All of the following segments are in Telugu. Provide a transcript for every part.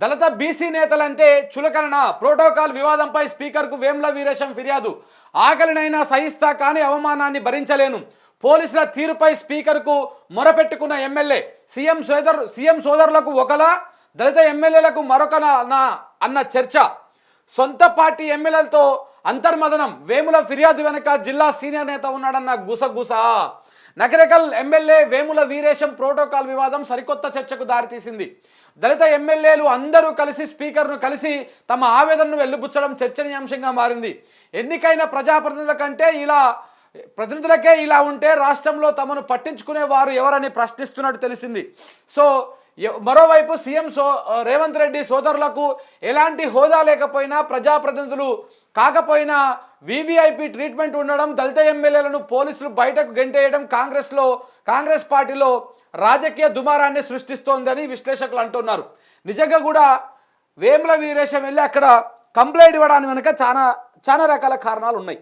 దళిత బీసీ నేతలంటే చులకన ప్రోటోకాల్ వివాదంపై స్పీకర్కు వేముల వీరేశం ఫిర్యాదు. ఆకలినైనా సహిస్తా కానీ అవమానాన్ని భరించలేను. పోలీసుల తీరుపై స్పీకర్కు మొరపెట్టుకున్న ఎమ్మెల్యే. సీఎం సోదరులకు ఒకలా, దళిత ఎమ్మెల్యేలకు మరొకనా అన్న చర్చ. సొంత పార్టీ ఎమ్మెల్యేలతో అంతర్మదనం. వేముల ఫిర్యాదు వెనుక జిల్లా సీనియర్ నేత ఉన్నాడన్న గుసగుస. నకరేకల్ ఎమ్మెల్యే వేముల వీరేశం ప్రోటోకాల్ వివాదం సరికొత్త చర్చకు దారితీసింది. దళిత ఎమ్మెల్యేలు అందరూ కలిసి స్పీకర్ను కలిసి తమ ఆవేదనను వెల్లుబుచ్చడం చర్చనీయాంశంగా మారింది. ఎన్నికైన ప్రజాప్రతినిధులకే ఇలా ఉంటే రాష్ట్రంలో తమను పట్టించుకునే వారు ఎవరని ప్రశ్నిస్తున్నట్టు తెలిసింది. సో మరోవైపు సీఎం రేవంత్ రెడ్డి సోదరులకు ఎలాంటి హోదా లేకపోయినా, ప్రజాప్రతినిధులు కాకపోయినా వీవీఐపీ ట్రీట్మెంట్ ఉండడం, దళిత ఎమ్మెల్యేలను పోలీసులు బయటకు గెంటేయడం కాంగ్రెస్ పార్టీలో రాజకీయ దుమారాన్ని సృష్టిస్తోందని విశ్లేషకులు అంటున్నారు. నిజంగా కూడా వేముల వీరేశం వెళ్ళి అక్కడ కంప్లైంట్ ఇవ్వడానికి వెనుక చాలా రకాల కారణాలు ఉన్నాయి.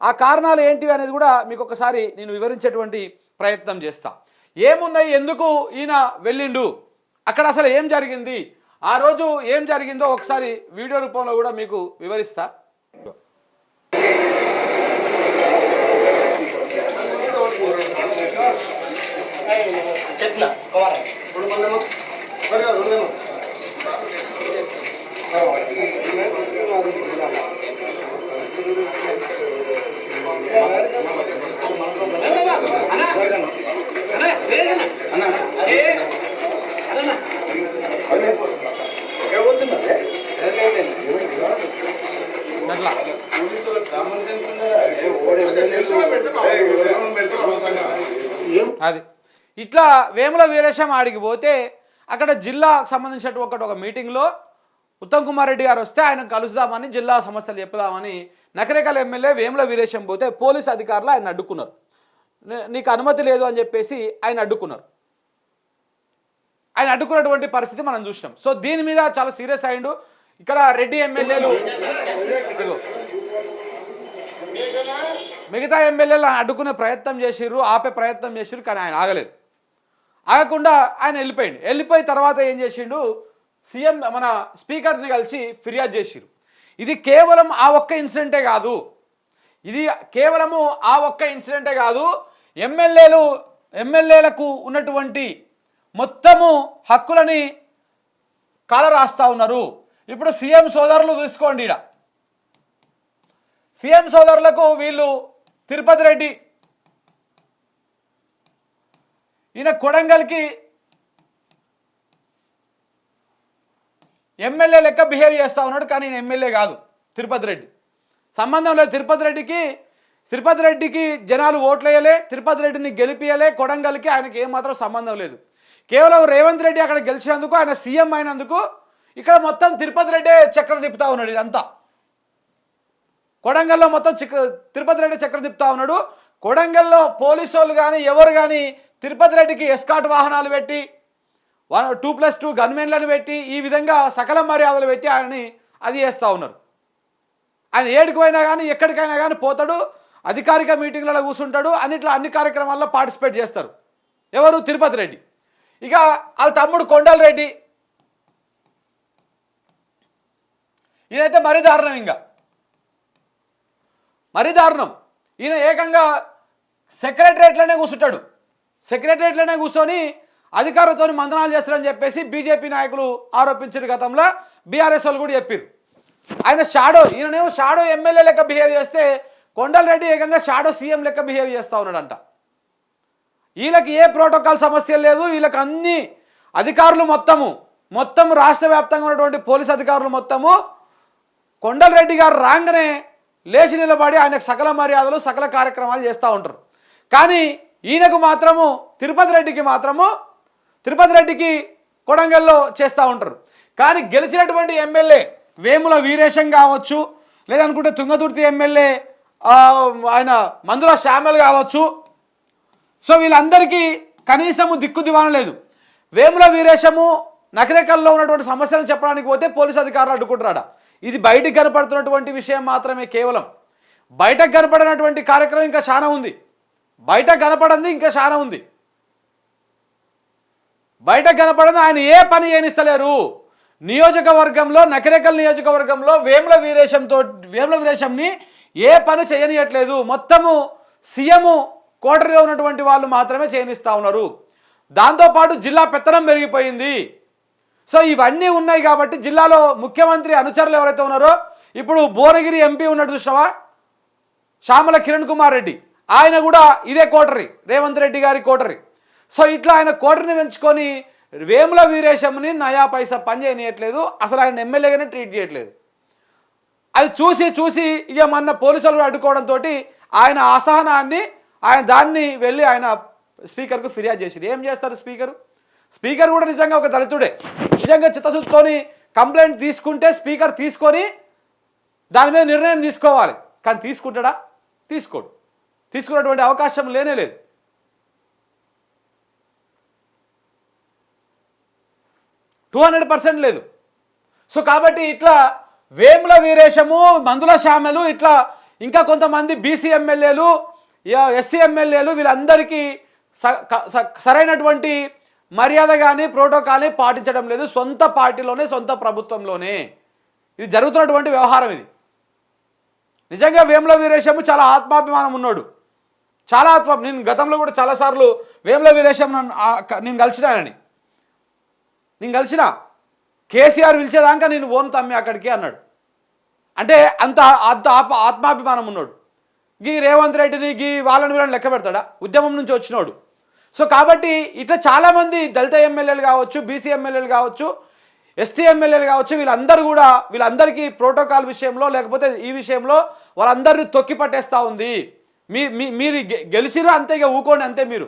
ఆ కారణాలు ఏంటివి అనేది కూడా మీకు ఒకసారి నేను వివరించేటువంటి ప్రయత్నం చేస్తా. ఏమున్నాయి, ఎందుకు ఈయన వెళ్ళిండు, అక్కడ అసలు ఏం జరిగింది, ఆ రోజు ఏం జరిగిందో ఒకసారి వీడియో రూపంలో కూడా మీకు వివరిస్తా. అది ఇట్లా వేముల వీరేశం ఆడికి పోతే అక్కడ జిల్లాకు సంబంధించినటువంటి ఒక మీటింగ్లో ఉత్తమ్ కుమార్ రెడ్డి గారు వస్తే ఆయన కలుద్దామని, జిల్లా సమస్యలు చెప్పుదామని నకరేకల్ ఎమ్మెల్యే వేముల వీరేశం పోతే పోలీసు అధికారులు ఆయన అడ్డుకున్నారు. నీకు అనుమతి లేదు అని చెప్పేసి ఆయన అడ్డుకున్నారు. ఆయన అడ్డుకున్నటువంటి పరిస్థితి మనం చూసినాం. సో దీని మీద చాలా సీరియస్ అయ్యిండు. ఇక్కడ రెడ్డి ఎమ్మెల్యేలు, మిగతా ఎమ్మెల్యేలు అడ్డుకునే ప్రయత్నం చేసిర్రు, ఆపే ప్రయత్నం చేసిర్రు, కానీ ఆయన ఆగలేదు. ఆగకుండా ఆయన వెళ్ళిపోయిన తర్వాత ఏం చేసిండు, సీఎం మన స్పీకర్ని కలిసి ఫిర్యాదు చేసిర్రు. ఇది కేవలం ఆ ఒక్క ఇన్సిడెంటే కాదు, ఎమ్మెల్యేలకు ఉన్నటువంటి మొత్తము హక్కులని కాలరాస్తా ఉన్నారు. ఇప్పుడు సీఎం సోదరులు చూసుకోండి, సీఎం సోదరులకు వీళ్ళు తిరుపతి రెడ్డి, ఈయన కొడంగల్కి ఎమ్మెల్యే లెక్క బిహేవ్ చేస్తూ ఉన్నాడు, కానీ ఈయన ఎమ్మెల్యే కాదు. తిరుపతి రెడ్డి సంబంధం లేదు. తిరుపతి రెడ్డికి జనాలు ఓట్లు వేయలే, తిరుపతి రెడ్డిని గెలిపియలే. కొడంగల్కి ఆయనకి ఏమాత్రం సంబంధం లేదు. కేవలం రేవంత్ రెడ్డి అక్కడ గెలిచినందుకు, ఆయన సీఎం అయినందుకు ఇక్కడ మొత్తం తిరుపతి రెడ్డే చక్ర తిప్పుతా ఉన్నాడు. ఇదంతా కొడంగల్లో మొత్తం తిరుపతి రెడ్డి చక్ర తిప్పుతా ఉన్నాడు. కొడంగల్లో పోలీసు వాళ్ళు కానీ ఎవరు కానీ తిరుపతి రెడ్డికి ఎస్కాట్ వాహనాలు పెట్టి 2+2 గన్మెన్లను పెట్టి ఈ విధంగా సకల మర్యాదలు పెట్టి ఆయనని అది చేస్తూ ఉన్నారు. ఆయన ఏడికి పోయినా కానీ ఎక్కడికైనా కానీ పోతాడు, అధికారిక మీటింగ్లలో కూర్చుంటాడు, అన్ని కార్యక్రమాల్లో పార్టిసిపేట్ చేస్తారు. ఎవరు? తిరుపతి రెడ్డి. ఇక వాళ్ళ తమ్ముడు కొండల రెడ్డి, ఈయనైతే మరీ దారుణం. ఈయన ఏకంగా సెక్రటరేట్లోనే కూర్చొని అధికారులతో మంతనాలు చేస్తారని చెప్పేసి బీజేపీ నాయకులు ఆరోపించారు. గతంలో బీఆర్ఎస్ వాళ్ళు కూడా చెప్పారు. ఈయననేమో షాడో ఎమ్మెల్యే లెక్క బిహేవ్ చేస్తే, కొండల రెడ్డి ఏకంగా షాడో సీఎం లెక్క బిహేవ్ చేస్తూ ఉన్నాడంట. వీళ్ళకి ఏ ప్రోటోకాల్ సమస్య లేదు. వీళ్ళకి అన్ని అధికారులు మొత్తం రాష్ట్ర వ్యాప్తంగా ఉన్నటువంటి పోలీస్ అధికారులు మొత్తము కొండల రెడ్డి గారు రాగానే లేచి నిలబడి ఆయనకు సకల మర్యాదలు, సకల కార్యక్రమాలు చేస్తూ ఉంటారు. కానీ ఈయనకు మాత్రము తిరుపతి రెడ్డికి కొడంగల్లో చేస్తూ ఉంటారు. కానీ గెలిచినటువంటి ఎమ్మెల్యే వేముల వీరేశం కావచ్చు, లేదనుకుంటే తుంగతుర్తి ఎమ్మెల్యే ఆయన మందుల శ్యామల్ కావచ్చు. సో వీళ్ళందరికీ కనీసము దిక్కు దివాణం లేదు. వేముల వీరేశము నకరేకల్లో ఉన్నటువంటి సమస్యలను చెప్పడానికి పోతే పోలీసు అధికారులు అడ్డుకుంటారట. ఇది బయటికి కనపడుతున్నటువంటి విషయం మాత్రమే. కేవలం బయటకు కనపడినటువంటి కార్యక్రమం ఇంకా చాలా ఉంది. బయటకు కనపడింది ఆయన ఏ పని చేయనిస్తలేరు. నియోజకవర్గంలో నకిరేకల్ నియోజకవర్గంలో వేముల వీరేశంని ఏ పని చేయనియట్లేదు. మొత్తము సీఎం కోటరీలో ఉన్నటువంటి వాళ్ళు మాత్రమే చేయనిస్తూ ఉన్నారు. దాంతోపాటు జిల్లా పెత్తనం పెరిగిపోయింది. సో ఇవన్నీ ఉన్నాయి కాబట్టి జిల్లాలో ముఖ్యమంత్రి అనుచరులు ఎవరైతే ఉన్నారో, ఇప్పుడు భువనగిరి ఎంపీ ఉన్నాడు చూసినావా, శ్యామల కిరణ్ కుమార్ రెడ్డి, ఆయన కూడా ఇదే కోటరీ, రేవంత్ రెడ్డి గారి కోటరీ. సో ఇట్లా ఆయన కోటరీని పెంచుకొని వేముల వీరేశంని నయా పైసా పని చేయనియట్లేదు, అసలు ఆయన ఎమ్మెల్యేగానే ట్రీట్ చేయట్లేదు. అది చూసి ఇక మొన్న పోలీసులు అడ్డుకోవడంతో ఆయన అసహనాన్ని దాన్ని వెళ్ళి ఆయన స్పీకర్కు ఫిర్యాదు చేసి, ఏం చేస్తారు స్పీకర్ కూడా నిజంగా ఒక దళితుడే. నిజంగా చిత్తశుద్ధితోని కంప్లైంట్ తీసుకుంటే స్పీకర్ తీసుకొని దాని మీద నిర్ణయం తీసుకోవాలి. కానీ తీసుకుంటాడా? తీసుకోడు. తీసుకున్నటువంటి అవకాశం లేనే లేదు. 200% లేదు. సో కాబట్టి ఇట్లా వేముల వీరేశము, మందుల శ్యామలు, ఇట్లా ఇంకా కొంతమంది బీసీ ఎమ్మెల్యేలు, ఎస్సీ ఎమ్మెల్యేలు వీళ్ళందరికీ సరైనటువంటి మర్యాద కానీ ప్రోటోకాల్ని పాటించడం లేదు. సొంత పార్టీలోనే, సొంత ప్రభుత్వంలోనే ఇది జరుగుతున్నటువంటి వ్యవహారం. ఇది నిజంగా వేముల వీరేశము చాలా ఆత్మాభిమానం ఉన్నాడు, చాలా నేను గతంలో కూడా చాలాసార్లు వేముల వీరేశం నేను కలిసిన కేసీఆర్ పిలిచేదాకా నేను ఓను తమ్మి అక్కడికి అన్నాడు. అంటే అంత ఆత్మాభిమానం ఉన్నాడు. గీ రేవంత్ రెడ్డిని వాళ్ళని వీళ్ళని లెక్క పెడతాడా? ఉద్యమం నుంచి వచ్చినోడు. సో కాబట్టి ఇట్లా చాలామంది దళిత ఎమ్మెల్యేలు కావచ్చు, బీసీ ఎమ్మెల్యేలు కావచ్చు, ఎస్టీ ఎమ్మెల్యేలు కావచ్చు, వీళ్ళందరికీ ప్రోటోకాల్ విషయంలో లేకపోతే ఈ విషయంలో వాళ్ళందరినీ తొక్కి పట్టేస్తూ ఉంది. మీరు గెలిచిరు అంతే, ఇక ఊకోండి అంతే. మీరు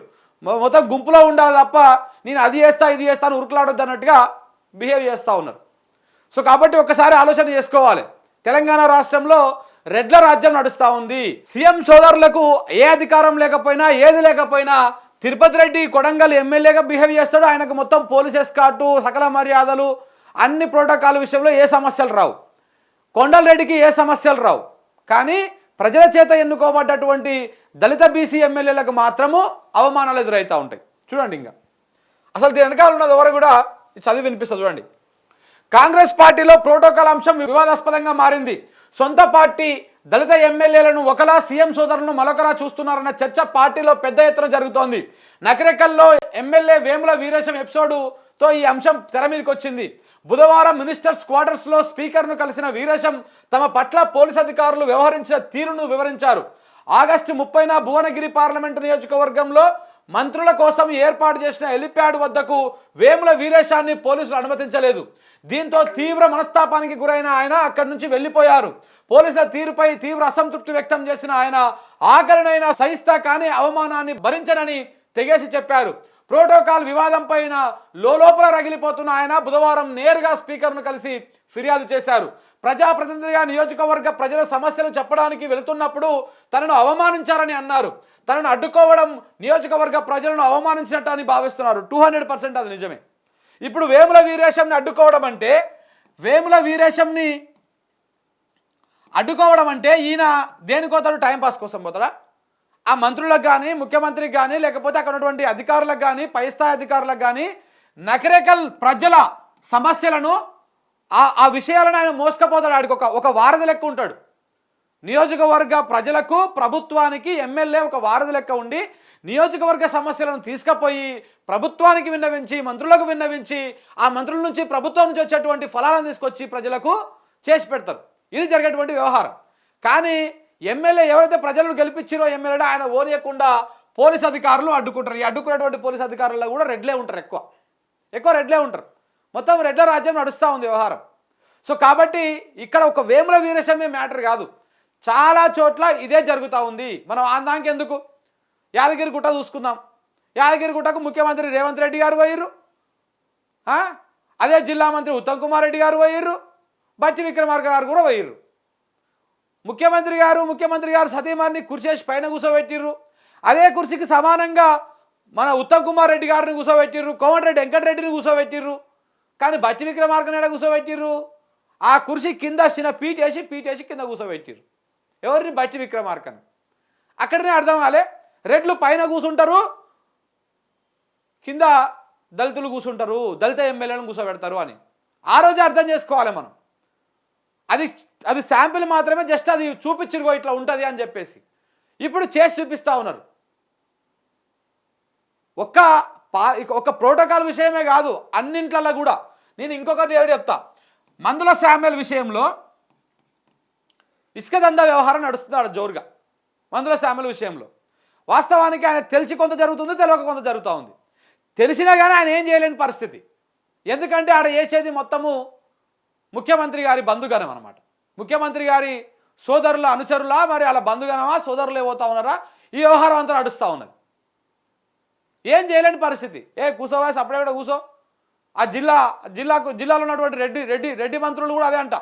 మొత్తం గుంపులో ఉండాలి తప్ప నేను అది చేస్తా ఇది చేస్తాను ఉరుకులాడొద్దు అన్నట్టుగా బిహేవ్ చేస్తూ ఉన్నారు. సో కాబట్టి ఒక్కసారి ఆలోచన చేసుకోవాలి. తెలంగాణ రాష్ట్రంలో రెడ్ల రాజ్యం నడుస్తూ ఉంది. సీఎం సోదరులకు ఏ అధికారం లేకపోయినా, ఏది లేకపోయినా తిరుపతి రెడ్డి కొడంగల్ ఎమ్మెల్యేగా బిహేవ్ చేస్తాడు. ఆయనకు మొత్తం పోలీస్ ఎస్కార్టు, సకల మర్యాదలు, అన్ని ప్రోటోకాల్ విషయంలో ఏ సమస్యలు రావు. కొండల్ రెడ్డికి ఏ సమస్యలు రావు. కానీ ప్రజల చేత ఎన్నుకోబడ్డటువంటి దళిత బీసీ ఎమ్మెల్యేలకు మాత్రము అవమానాలు ఎదురవుతూ ఉంటాయి. చూడండి, ఇంకా అసలు దీని వెనకాల ఉన్నది ఎవరు కూడా చదివి వినిపిస్తుంది. చూడండి, కాంగ్రెస్ పార్టీలో ప్రోటోకాల్ అంశం వివాదాస్పదంగా మారింది. సొంత పార్టీ దళిత ఎమ్మెల్యేలను ఒకలా, సీఎం సోదరులను మరొకలా చూస్తున్నారన్న చర్చ పార్టీలో పెద్ద ఎత్తున జరుగుతోంది. నకిరేకల్లో ఎమ్మెల్యే వేముల వీరేశం ఎపిసోడుతో ఈ అంశం తెర మీదకి వచ్చింది. బుధవారం మినిస్టర్స్ క్వార్టర్స్లో స్పీకర్ను కలిసిన వీరేశం తమ పట్ల పోలీసు అధికారులు వ్యవహరించిన తీరును వివరించారు. ఆగస్టు 30న భువనగిరి పార్లమెంటు నియోజకవర్గంలో మంత్రుల కోసం ఏర్పాటు చేసిన హెలిప్యాడ్ వద్దకు వేముల వీరేశాన్ని పోలీసులు అనుమతించలేదు. దీంతో తీవ్ర మనస్తాపానికి గురైన ఆయన అక్కడి నుంచి వెళ్లిపోయారు. పోలీసుల తీరుపై తీవ్ర అసంతృప్తి వ్యక్తం చేసిన ఆయన ఆకలినైనా సహిస్తా కానీ అవమానాన్ని భరించనని తెగేసి చెప్పారు. ప్రోటోకాల్ వివాదం పైన లోపల రగిలిపోతున్న ఆయన బుధవారం నేరుగా స్పీకర్ను కలిసి ఫిర్యాదు చేశారు. ప్రజాప్రతినిధిగా నియోజకవర్గ ప్రజల సమస్యలు చెప్పడానికి వెళుతున్నప్పుడు తనను అవమానించారని అన్నారు. తనను అడ్డుకోవడం నియోజకవర్గ ప్రజలను అవమానించినట్టు అని భావిస్తున్నారు. 200% అది నిజమే. ఇప్పుడు వేముల వీరేశంని అడ్డుకోవడం అంటే, ఈయన దేనికోతాడు? టైంపాస్ కోసం పోతాడా? ఆ మంత్రులకు కానీ, ముఖ్యమంత్రికి కానీ, లేకపోతే అక్కడ ఉన్నటువంటి అధికారులకు కానీ, పై స్థాయి అధికారులకు కానీ నకిరేకల్ ప్రజల సమస్యలను, ఆ విషయాలను ఆయన మోసుకపోతాడు. ఆడికి ఒక వారధి లెక్క ఉంటాడు. నియోజకవర్గ ప్రజలకు, ప్రభుత్వానికి ఎమ్మెల్యే ఒక వారధి లెక్క ఉండి నియోజకవర్గ సమస్యలను తీసుకుపోయి ప్రభుత్వానికి విన్నవించి, మంత్రులకు విన్నవించి, ఆ మంత్రుల నుంచి, ప్రభుత్వం నుంచి వచ్చేటువంటి ఫలాలను తీసుకొచ్చి ప్రజలకు చేసి పెడతారు. ఇది జరిగేటువంటి వ్యవహారం. కానీ ఎమ్మెల్యే ఎవరైతే ప్రజలను గెలిపించారో ఎమ్మెల్యే ఆయన ఓనియకుండా పోలీస్ అధికారులు అడ్డుకుంటారు. ఈ అడ్డుకున్నటువంటి పోలీస్ అధికారుల్లో కూడా రెడ్లే ఉంటారు. ఎక్కువ రెడ్లే ఉంటారు. మొత్తం రెడ్ల రాజ్యం నడుస్తూ ఉంది వ్యవహారం. సో కాబట్టి ఇక్కడ ఒక వేముల వీరేశమే మ్యాటర్ కాదు, చాలా చోట్ల ఇదే జరుగుతూ ఉంది. మనం ఆందానికి ఎందుకు, యాదగిరిగుట్ట చూసుకుందాం. యాదగిరిగుట్టకు ముఖ్యమంత్రి రేవంత్ రెడ్డి గారు పోయిర్రు, అదే జిల్లా మంత్రి ఉత్తమ్ కుమార్ రెడ్డి గారు పోయిర్రు, బట్టి విక్రమార్క గారు కూడా పోయిర్రు. ముఖ్యమంత్రి గారు సతీమణిని కుర్చేసి పైన కూర్చోబెట్టిర్రు. అదే కుర్చీకి సమానంగా మన ఉత్తమ్ కుమార్ రెడ్డి గారిని కూర్చోబెట్టిర్రు, కోమటిరెడ్డి వెంకటరెడ్డిని కూర్చోబెట్టిర్రు. కానీ బట్టి విక్రమార్కని ఎక్కడ కూర్చోబెట్టిర్రు? ఆ కుర్చీ కింద చిన్న పీటేసి కింద కూర్చోబెట్టిర్రు. ఎవరిని? బట్టి విక్రమార్కని. అక్కడనే అర్థం కాలే, రెడ్లు పైన కూర్చుంటారు, కింద దళితులు కూర్చుంటారు, దళిత ఎమ్మెల్యేలను కూర్చోబెడతారు అని. ఆ రోజే అర్థం చేసుకోవాలి మనం. అది అది శాంపిల్ మాత్రమే, జస్ట్ అది చూపించిరుగో ఇట్లా ఉంటుంది అని చెప్పేసి. ఇప్పుడు చేసి చూపిస్తూ ఉన్నారు. ఒక్క ఒక ప్రోటోకాల్ విషయమే కాదు, అన్నింట్లలో కూడా. నేను ఇంకొకటి ఎవరు చెప్తా, మందుల శామ్యుల్ విషయంలో ఇసుక దందా వ్యవహారం నడుస్తున్నాడు జోరుగా. మందుల శామ్యుల్ విషయంలో వాస్తవానికి ఆయన తెలిసి కొంత జరుగుతుంది, తెలియక కొంత జరుగుతూ ఉంది. తెలిసినా కానీ ఆయన ఏం చేయలేని పరిస్థితి. ఎందుకంటే ఆడ చేసేది మొత్తము ముఖ్యమంత్రి గారి బంధుగణం అనమాట. ముఖ్యమంత్రి గారి సోదరుల అనుచరులా, మరి అలా బంధుగణమా, సోదరులు ఏమవుతా ఉన్నారా, ఈ వ్యవహారం అంతా నడుస్తూ ఉన్నది. ఏం చేయలేని పరిస్థితి. కూసోవా, సపరేట్ కూడా కూసో. ఆ జిల్లాలో ఉన్నటువంటి రెడ్డి మంత్రులు కూడా అదే అంట.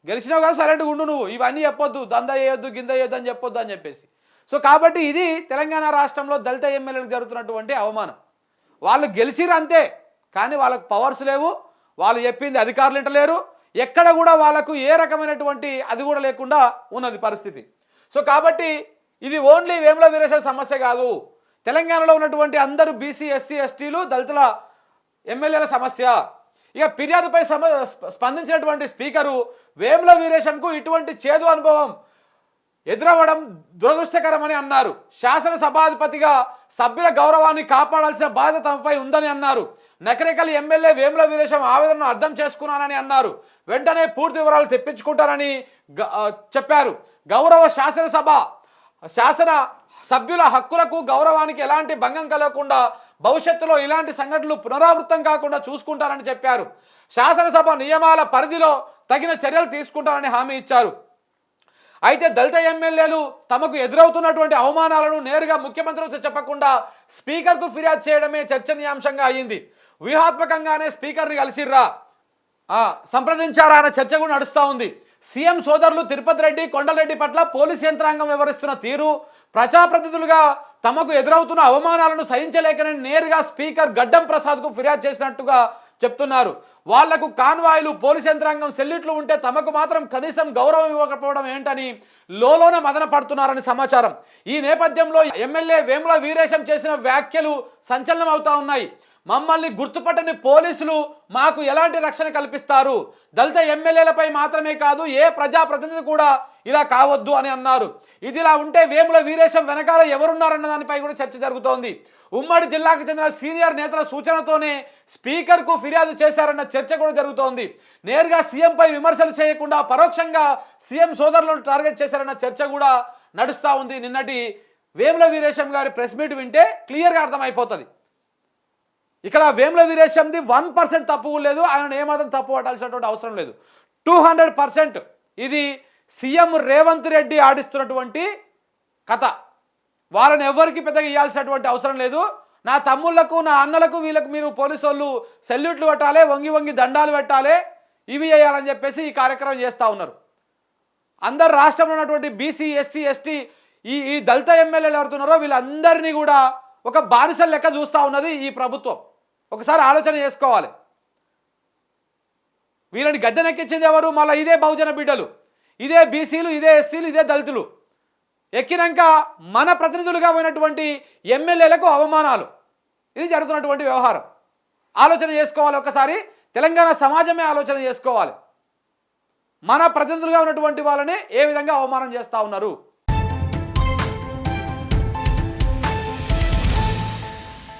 గెలిచినావు కదా సైలెంట్గా ఉండు, నువ్వు ఇవన్నీ చెప్పొద్దు, దందా చేయొద్దు, గింద చేయొద్దు అని చెప్పొద్దు అని చెప్పేసి. సో కాబట్టి ఇది తెలంగాణ రాష్ట్రంలో దళిత ఎమ్మెల్యేలకు జరుగుతున్నటువంటి అవమానం. వాళ్ళు గెలిచిరు అంతే, కానీ వాళ్ళకు పవర్స్ లేవు, వాళ్ళు చెప్పింది అధికారులు వింటలేరు, ఎక్కడ కూడా వాళ్ళకు ఏ రకమైనటువంటి అది కూడా లేకుండా ఉన్నది పరిస్థితి. సో కాబట్టి ఇది ఓన్లీ వేముల వీరేశం సమస్య కాదు, తెలంగాణలో ఉన్నటువంటి అందరూ బీసీ, ఎస్సీ, ఎస్టీలు, దళితుల ఎమ్మెల్యేల సమస్య. ఇక ఫిర్యాదుపై స్పందించినటువంటి స్పీకరు వేముల వీరేశంకు ఇటువంటి చేదు అనుభవం ఎదురవ్వడం దురదృష్టకరమని అన్నారు. శాసనసభాధిపతిగా సభ్యుల గౌరవాన్ని కాపాడాల్సిన బాధ్యత తమపై ఉందని అన్నారు. నకరేకల్ ఎమ్మెల్యే వేముల వీరేశం ఆవేదనను అర్థం చేసుకున్నానని అన్నారు. వెంటనే పూర్తి వివరాలు తెప్పించుకుంటారని చెప్పారు. గౌరవ శాసన సభ్యుల హక్కులకు, గౌరవానికి ఎలాంటి భంగం కలగకుండా భవిష్యత్తులో ఇలాంటి సంఘటనలు పునరావృతం కాకుండా చూసుకుంటారని చెప్పారు. శాసనసభ నియమాల పరిధిలో తగిన చర్యలు తీసుకుంటారని హామీ ఇచ్చారు. అయితే దళిత ఎమ్మెల్యేలు తమకు ఎదురవుతున్నటువంటి అవమానాలను నేరుగా ముఖ్యమంత్రికి చెప్పకుండా స్పీకర్కు ఫిర్యాదు చేయడమే చర్చనీయాంశంగా అయ్యింది. వ్యూహాత్మకంగానే స్పీకర్ని కలిసిర్రా, సంప్రదించారా అన్న చర్చ కూడా నడుస్తూ ఉంది. సీఎం సోదరులు తిరుపతి రెడ్డి, కొండలరెడ్డి పట్ల పోలీస్ యంత్రాంగం వ్యవహరిస్తున్న తీరు, ప్రజాప్రతినిధులుగా తమకు ఎదురవుతున్న అవమానాలను సహించలేకనే నేరుగా స్పీకర్ గడ్డం ప్రసాద్కు ఫిర్యాదు చేసినట్టుగా చెప్తున్నారు. వాళ్లకు కాన్వాయిలు, పోలీస్ యంత్రాంగం సెల్యూట్లు ఉంటే తమకు మాత్రం కనీసం గౌరవం ఇవ్వకపోవడం ఏంటని లోలోన మదన పడుతున్నారని సమాచారం. ఈ నేపథ్యంలో ఎమ్మెల్యే వేముల వీరేశం చేసిన వ్యాఖ్యలు సంచలనం అవుతా ఉన్నాయి. మమ్మల్ని గుర్తుపట్టని పోలీసులు మాకు ఎలాంటి రక్షణ కల్పిస్తారు? దళిత ఎమ్మెల్యేలపై మాత్రమే కాదు, ఏ ప్రజాప్రతినిధి కూడా ఇలా కావద్దు అని అన్నారు. ఇదిలా ఉంటే వేముల వీరేశం వెనకాల ఎవరున్నారన్న దానిపై కూడా చర్చ జరుగుతోంది. ఉమ్మడి జిల్లాకు చెందిన సీనియర్ నేతల సూచనతోనే స్పీకర్కు ఫిర్యాదు చేశారన్న చర్చ కూడా జరుగుతోంది. నేరుగా సీఎంపై విమర్శలు చేయకుండా పరోక్షంగా సీఎం సోదరులను టార్గెట్ చేశారన్న చర్చ కూడా నడుస్తూ ఉంది. నిన్నటి వేముల వీరేశం గారి ప్రెస్ మీట్ వింటే క్లియర్గా అర్థమైపోతుంది. ఇక్కడ వేముల వీరేశంది 1% తప్పు లేదు, ఆయన ఏమాత్రం తప్పు పట్టాల్సినటువంటి అవసరం లేదు. 200% ఇది సీఎం రేవంత్ రెడ్డి ఆడిస్తున్నటువంటి కథ. వాళ్ళని ఎవరికి పెద్దగా ఇవ్వాల్సినటువంటి అవసరం లేదు. నా తమ్ముళ్లకు, నా అన్నలకు, వీళ్ళకు మీరు పోలీసు వాళ్ళు సెల్యూట్లు పెట్టాలి, వంగి వంగి దండాలు పెట్టాలి, ఇవి చేయాలని చెప్పేసి ఈ కార్యక్రమం చేస్తూ ఉన్నారు. అందరు రాష్ట్రంలో ఉన్నటువంటి బీసీ, ఎస్సీ, ఎస్టీ ఈ దళిత ఎమ్మెల్యేలు ఎవరుతున్నారో వీళ్ళందరినీ కూడా ఒక బానిసల లెక్క చూస్తూ ఉన్నది ఈ ప్రభుత్వం. ఒకసారి ఆలోచన చేసుకోవాలి. వీళ్ళని గద్దెనెక్కించింది ఎవరు? మళ్ళీ ఇదే బహుజన బిడ్డలు, ఇదే బీసీలు, ఇదే ఎస్సీలు, ఇదే దళితులు ఎక్కినాక మన ప్రతినిధులుగా పోయినటువంటి ఎమ్మెల్యేలకు అవమానాలు. ఇది జరుగుతున్నటువంటి వ్యవహారం. ఆలోచన చేసుకోవాలి. ఒకసారి తెలంగాణ సమాజమే ఆలోచన చేసుకోవాలి. మన ప్రతినిధులుగా ఉన్నటువంటి వాళ్ళని ఏ విధంగా అవమానం చేస్తూ ఉన్నారు.